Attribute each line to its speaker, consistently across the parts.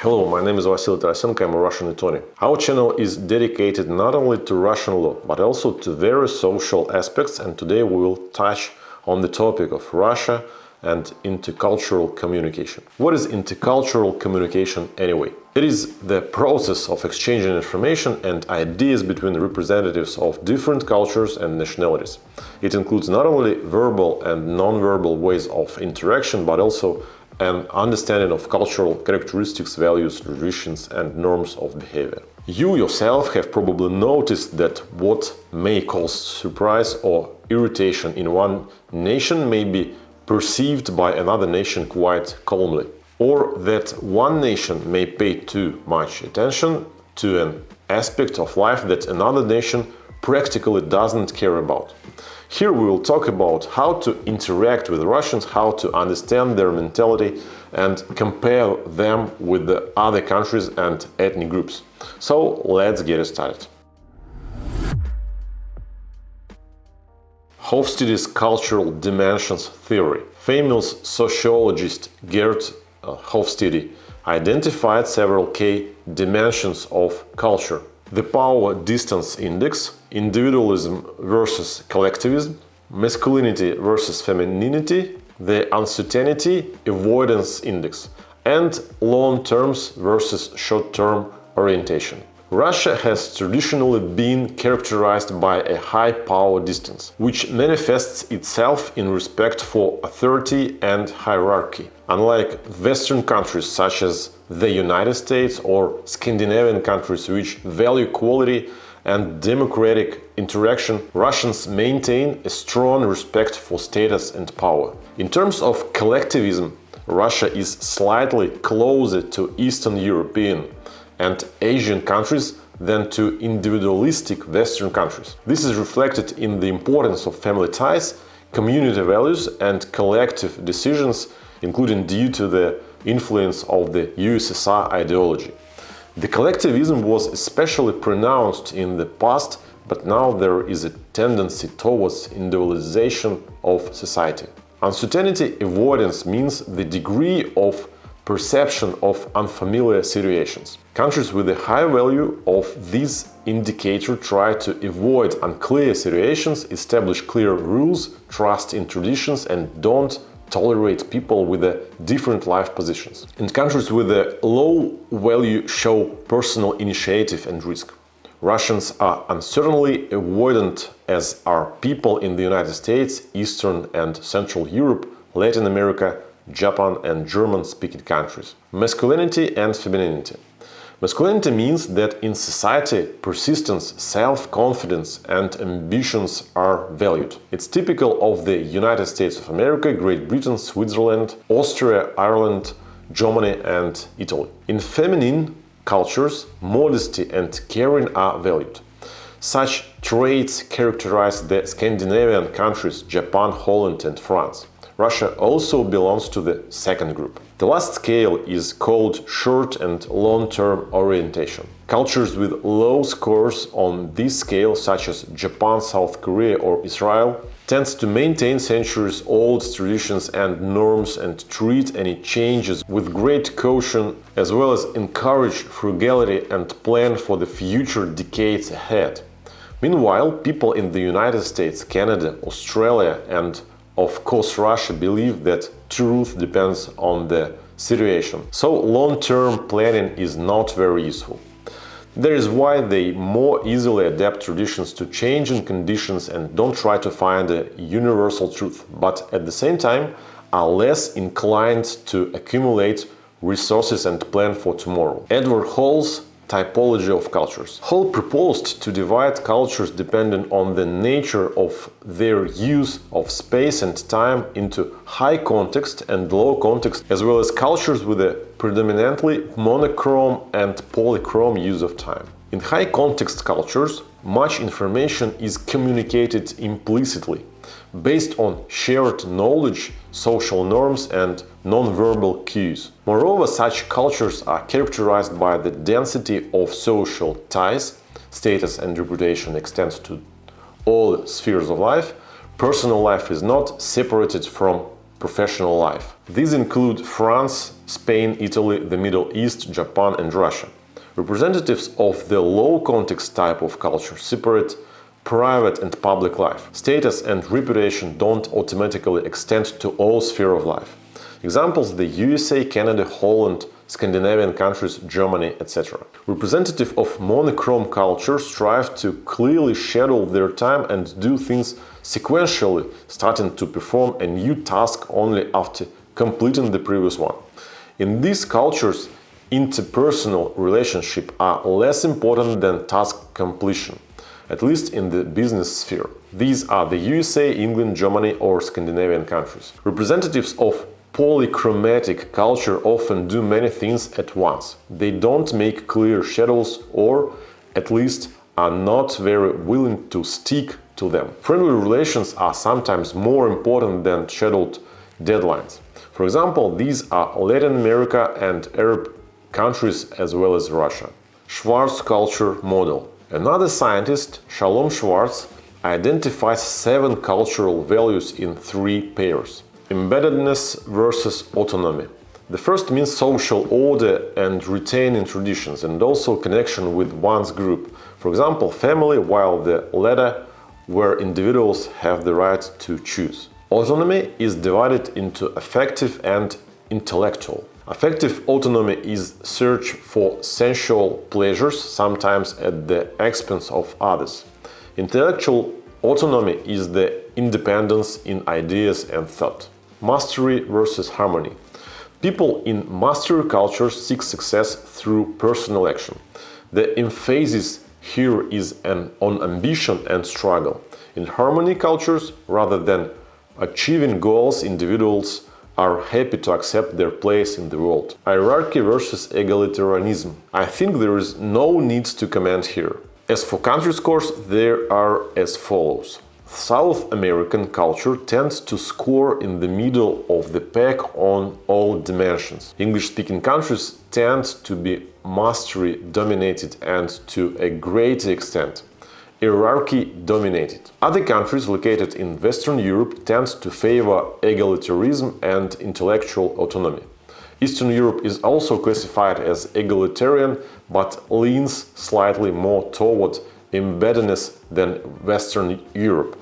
Speaker 1: Hello, my name is Vasily Tarasenko, I'm a Russian attorney. Our channel is dedicated not only to Russian law, but also to various social aspects, and today we will touch on the topic of Russia and intercultural communication. What is intercultural communication anyway? It is the process of exchanging information and ideas between representatives of different cultures and nationalities. It includes not only verbal and non-verbal ways of interaction, but also an understanding of cultural characteristics, values, traditions, and norms of behavior. You yourself have probably noticed that what may cause surprise or irritation in one nation may be perceived by another nation quite calmly, or that one nation may pay too much attention to an aspect of life that another nation practically doesn't care about. Here we will talk about how to interact with Russians, how to understand their mentality and compare them with the other countries and ethnic groups. So let's get started. HOFSTEDE'S cultural dimensions theory. Famous sociologist GEERT Hofstede identified several key dimensions of culture: the power distance index, individualism versus collectivism, masculinity versus femininity, the uncertainty avoidance index, and long-term versus short-term orientation. Russia has traditionally been characterized by a high power distance, which manifests itself in respect for authority and hierarchy. Unlike Western countries such as the United States or Scandinavian countries which value quality and democratic interaction, Russians maintain a strong respect for status and power. In terms of collectivism, Russia is slightly closer to Eastern European and Asian countries than to individualistic Western countries. This is reflected in the importance of family ties, community values, and collective decisions, including due to the influence of the USSR ideology. The collectivism was especially pronounced in the past, but now there is a tendency towards individualization of society. Uncertainty avoidance means the degree of perception of unfamiliar situations. Countries with a high value of this indicator try to avoid unclear situations, establish clear rules, trust in traditions, and don't tolerate people with different life positions. And countries with a low value show personal initiative and risk. Russians are uncertainly avoidant, as are people in the United States, Eastern and Central Europe, Latin America, Japan and German-speaking countries. Masculinity and femininity. Masculinity means that in society, persistence, self-confidence and ambitions are valued. It's typical of the United States of America, Great Britain, Switzerland, Austria, Ireland, Germany and Italy. In feminine cultures, modesty and caring are valued. Such traits characterize the Scandinavian countries, Japan, Holland and France. Russia also belongs to the second group. The last scale is called short and long-term orientation. Cultures with low scores on this scale, such as Japan, South Korea or Israel, tends to maintain centuries-old traditions and norms and treat any changes with great caution, as well as encourage frugality and plan for the future decades ahead. Meanwhile, people in the United States, Canada, Australia and of course, Russia believe that truth depends on the situation, so long-term planning is not very useful. That is why they more easily adapt traditions to changing conditions and don't try to find a universal truth, but at the same time are less inclined to accumulate resources and plan for tomorrow. Edward Hall's typology of cultures. Hall proposed to divide cultures depending on the nature of their use of space and time into high context and low context, as well as cultures with a predominantly monochrome and polychrome use of time. In high context cultures, much information is communicated implicitly, based on shared knowledge, social norms and non-verbal cues. Moreover, such cultures are characterized by the density of social ties. Status and reputation extends to all spheres of life. Personal life is not separated from professional life. These include France, Spain, Italy, the Middle East, Japan, and Russia. Representatives of the low context type of culture separate private and public life. Status and reputation don't automatically extend to all spheres of life. Examples: the USA, Canada, Holland, Scandinavian countries, Germany, etc. Representatives of monochrome culture strive to clearly schedule their time and do things sequentially, starting to perform a new task only after completing the previous one. In these cultures, interpersonal relationships are less important than task completion, at least in the business sphere. These are the USA, England, Germany, or Scandinavian countries. Representatives of polychromatic culture often do many things at once. They don't make clear schedules, or at least are not very willing to stick to them. Friendly relations are sometimes more important than scheduled deadlines. For example, these are Latin America and Arab countries as well as Russia. Schwartz culture model. Another scientist, Schwartz, identifies 7 cultural values in 3 pairs. Embeddedness versus autonomy. The first means social order and retaining traditions, and also connection with one's group. For example, family, while the latter, where individuals have the right to choose. Autonomy is divided into affective and intellectual. Affective autonomy is search for sensual pleasures, sometimes at the expense of others. Intellectual autonomy is the independence in ideas and thought. Mastery versus harmony. People in mastery culture seek success through personal action. The emphasis here is on ambition and struggle. In harmony cultures, rather than achieving goals, individuals are happy to accept their place in the world. Hierarchy versus egalitarianism. I think there is no need to comment here. As for country scores, there are as follows. South American culture tends to score in the middle of the pack on all dimensions. English-speaking countries tend to be mastery-dominated and, to a greater extent, hierarchy-dominated. Other countries located in Western Europe tend to favor egalitarianism and intellectual autonomy. Eastern Europe is also classified as egalitarian, but leans slightly more toward embeddedness than Western Europe,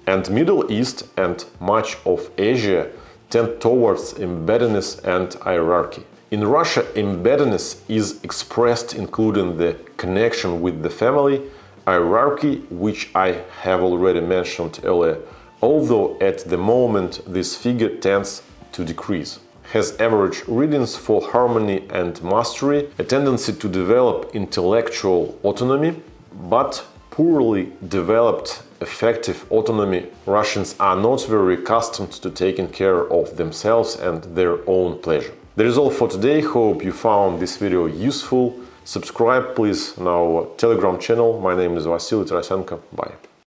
Speaker 1: and Middle East and much of Asia tend towards embeddedness and hierarchy. In Russia, embeddedness is expressed including the connection with the family, hierarchy, which I have already mentioned earlier, although at the moment this figure tends to decrease. Has average readings for harmony and mastery, a tendency to develop intellectual autonomy, but poorly developed effective autonomy. Russians are not very accustomed to taking care of themselves and their own pleasure. That is all for today. Hope you found this video useful. Subscribe please on our Telegram channel. My name is Vasily Tarasenko. Bye.